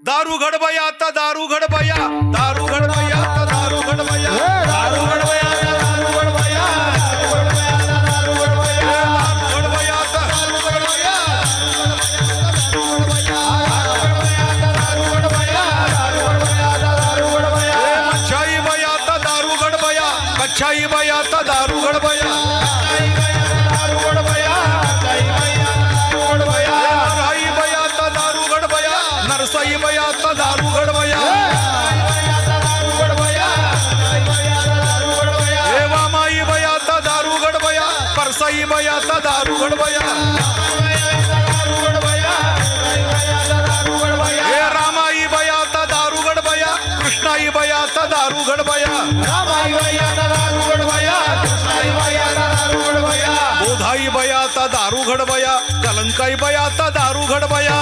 दारू घडबया आता दारू घडबया दारू घडबया आता दारू घडबया दारू घडबया दारू घडबया दारू घडबया घडबया आता दारू घडबया मच्छाई बया आता दारू घडबया मच्छाई बया आता दारू घडबया दारू घडबया राई बया आता दारू घडबया नरसाई बया आता दारू घडबया माई बया आता दारू घडबया परसाई बया आता दारू घडबया हे रामाई बया आता दारू घडबया कृष्णाई बया आता दारू घडबया बोधाई बया आता दारू घडबया कलंकाई बया आता दारू घडबया